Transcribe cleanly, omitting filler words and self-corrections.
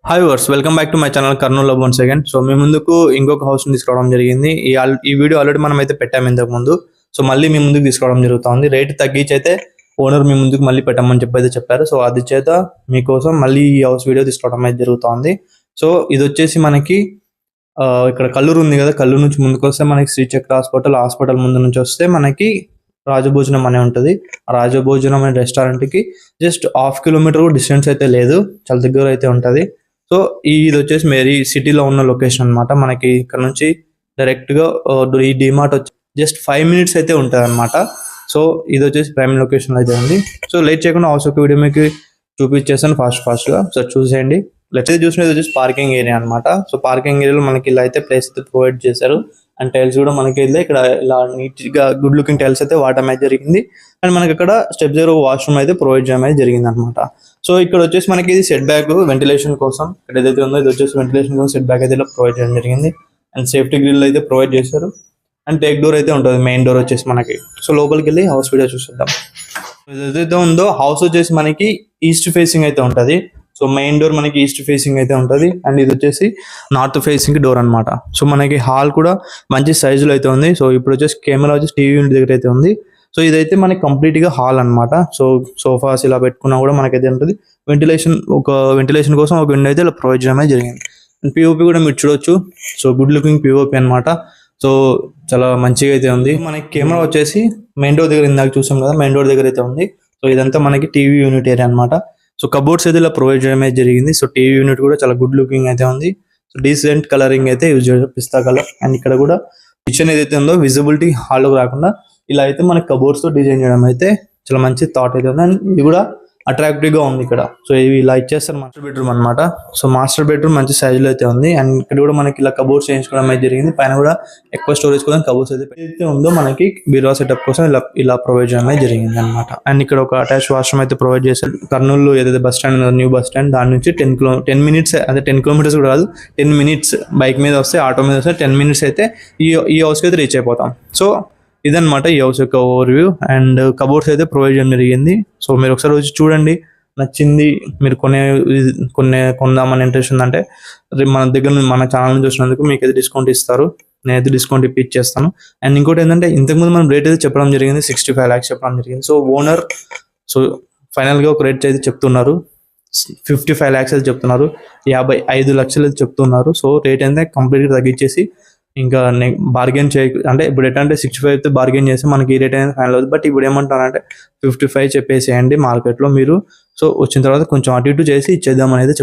Hi వర్స్, welcome back to my channel Kurnool love once again. So మీ ముందుకు ఇంకొక హౌస్ తీసుకోవడం జరిగింది. ఈ వీడియో ఆల్రెడీ మనం అయితే పెట్టాము ఇంతకు ముందు. సో మళ్ళీ మీ ముందుకు తీసుకోవడం జరుగుతుంది. రేట్ తగ్గించి అయితే ఓనర్ మీ ముందుకు మళ్ళీ పెట్టమని చెప్పారు. సో అది చేత మీకోసం మళ్ళీ ఈ హౌస్ వీడియో తీసుకోవడం అయితే జరుగుతుంది. సో ఇది వచ్చేసి మనకి ఇక్కడ కల్లూరు ఉంది కదా, కల్లూరు నుంచి ముందుకు వస్తే మనకి శ్రీచక్ర హాస్పిటల్ ముందు నుంచి వస్తే మనకి రాజభోజనం అనే ఉంటుంది. ఆ రాజభోజనం అనే రెస్టారెంట్కి జస్ట్ 1/2 కిలోమీటర్ డిస్టెన్స్ అయితే లేదు, చాలా దగ్గర అయితే ఉంటుంది. సో ఇది వచ్చేసి మేరీ సిటీలో ఉన్న లొకేషన్ అనమాట. మనకి ఇక్కడ నుంచి డైరెక్ట్గా ఈ డిమార్ట్ వచ్చి జస్ట్ 5 minutes అయితే ఉంటుంది అనమాట. సో ఇది వచ్చేసి ప్రైమ్ లొకేషన్లో అయితే ఉంది. సో లేట్ చేయకుండా హౌస్ ఒక వీడియో మీకు చూపించేస్తాను ఫాస్ట్గా. సో చూసేయండి. లెట్ అయితే చూసినది వచ్చేసి పార్కింగ్ ఏరియా అనమాట. సో పార్కింగ్ ఏరియాలో మనకి ఇలా అయితే ప్లేస్ అయితే ప్రొవైడ్ చేశారు. అండ్ టైల్స్ కూడా మనకి ఇక్కడ ఇలా నీట్గా గుడ్ లుకింగ్ టైల్స్ అయితే వాడడం అయితే జరిగింది. అండ్ మనకి ఇక్కడ స్టెప్ 0 వాష్రూమ్ అయితే ప్రొవైడ్ చేయడం అయితే జరిగింది అనమాట. సో ఇక్కడ వచ్చేసి మనకి ఇది సెట్ బ్యాక్ వెంటిలేషన్ కోసం ఇక్కడ ఏదైతే ఉందో ఇది వచ్చేసి వెంటిలేషన్ కోసం సెట్ బ్యాక్ అయితే ఇలా ప్రొవైడ్ చేయడం జరిగింది. అండ్ సేఫ్టీ గ్రిల్ అయితే ప్రొవైడ్ చేశారు. అండ్ టేక్ డోర్ అయితే ఉంటుంది, మెయిన్ డోర్ వచ్చేసి మనకి. సో లోపలికి వెళ్ళి హౌస్ వీడియో చూసేద్దాం. ఏదైతే ఉందో హౌస్ వచ్చేసి మనకి ఈస్ట్ ఫేసింగ్ అయితే ఉంటుంది. సో మెయిన్ డోర్ మనకి ఈస్ట్ ఫేసింగ్ అయితే ఉంటుంది. అండ్ ఇది వచ్చేసి నార్త్ ఫేసింగ్ డోర్ అనమాట. సో మనకి హాల్ కూడా మంచి సైజులో అయితే ఉంది. సో ఇప్పుడు వచ్చేసి కెమెరా వచ్చేసి టీవీ యూనిట్ దగ్గర అయితే ఉంది. సో ఇదైతే మనకి కంప్లీట్గా హాల్ అనమాట. సో సోఫాస్ ఇలా పెట్టుకున్నా కూడా మనకైతే ఉంటుంది. వెంటిలేషన్ కోసం ఒక విండో అయితే ఇలా ప్రొవైడ్ చేయడం జరిగింది. అండ్ పిఓపి కూడా మీరు చూడొచ్చు. సో గుడ్ లుకింగ్ పిఓపి అనమాట. సో చాలా మంచిగా అయితే ఉంది. మనకి కెమెరా వచ్చేసి మెయిన్ డోర్ దగ్గర ఇందాక చూసాం కదా, మెయిన్ డోర్ దగ్గర అయితే ఉంది. సో ఇదంతా మనకి టీవీ యూనిట్ ఏరియా అనమాట. సో కబోర్డ్స్ అయితే ఇలా ప్రొవైడ్ చేయడం అయితే జరిగింది. సో టీవీ యూనిట్ కూడా చాలా గుడ్ లుకింగ్ అయితే ఉంది. సో డీసెంట్ కలరింగ్ అయితే యూజ్ చేయాలి, పిస్తా కలర్. అండ్ ఇక్కడ కూడా కిచెన్ ఏదైతే ఉందో విజిబిలిటీ హాల్లోకి రాకుండా ఇలా అయితే మనకి కబోర్డ్స్ తో డిజైన్ చేయడం అయితే చాలా మంచి థాట్ అయితే ఉంది. అండ్ ఇది కూడా అట్రాక్టివ్ గా ఉంది ఇక్కడ. సో ఇవి ఇలా ఇచ్చేస్తారు మాస్టర్ బెడ్రూమ్ అనమాట. సో మాస్టర్ బెడ్రూమ్ మంచి సైజ్ లో అయితే ఉంది. అండ్ ఇక్కడ కూడా మనకి ఇలా కబోర్డ్స్ చేయించుకోవడం అయితే జరిగింది. పైన కూడా ఎక్కువ స్టోరేజ్ కోసం కబోర్డ్స్ అయితే ఉందో మనకి బీరువా సెటప్ కోసం ఇలా ప్రొవైడ్ చేయడం అయితే జరిగింది అనమాట. అండ్ ఇక్కడ ఒక అటాచ్ వాష్రూమ్ అయితే ప్రొవైడ్ చేశారు. కర్నూలు ఏదైతే bus stand new bus stand దాని నుంచి 10 minutes, అదే 10 kilometers కూడా కాదు, 10 minutes బైక్ మీద వస్తే, ఆటో మీద వస్తే 10 minutes అయితే ఈ హౌస్కి అయితే రీచ్ అయిపోతాం. సో ఇదనమాట ఈ హౌస్ యొక్క ఓవర్వ్యూ. అండ్ కబోర్డ్స్ అయితే ప్రొవైడ్ చేయడం జరిగింది. సో మీరు ఒకసారి వచ్చి చూడండి, నచ్చింది, మీరు కొందామని ఇంట్రెస్ట్ ఉందంటే మన దగ్గర మన ఛానల్ నుంచి చూసినందుకు మీకు అయితే డిస్కౌంట్ ఇస్తారు. నేనైతే డిస్కౌంట్ ఇప్పించేస్తాను. అండ్ ఇంకోటి ఏంటంటే ఇంతకుముందు మనం రేట్ అయితే చెప్పడం జరిగింది, 65 lakhs చెప్పడం జరిగింది. సో ఓనర్ ఫైనల్గా ఒక రేట్ అయితే చెప్తున్నారు, 55 lakhs అయితే చెప్తున్నారు, 55 లక్షలు అయితే చెప్తున్నారు. సో రేట్ అయితే కంప్లీట్గా తగ్గించేసి ఇంకా బార్గెన్ అంటే ఇప్పుడు ఎట్లా 65 అయితే బార్గెన్ చేస్తే మనకి ఈ రేట్ అనేది ఫైనల్ అవుతుంది. బట్ ఇప్పుడు ఏమంటారంటే 55 చెప్పేసేయండి మార్కెట్లో మీరు. సో వచ్చిన తర్వాత కొంచెం అటు ఇటు చేసి ఇచ్చేద్దాం అనేది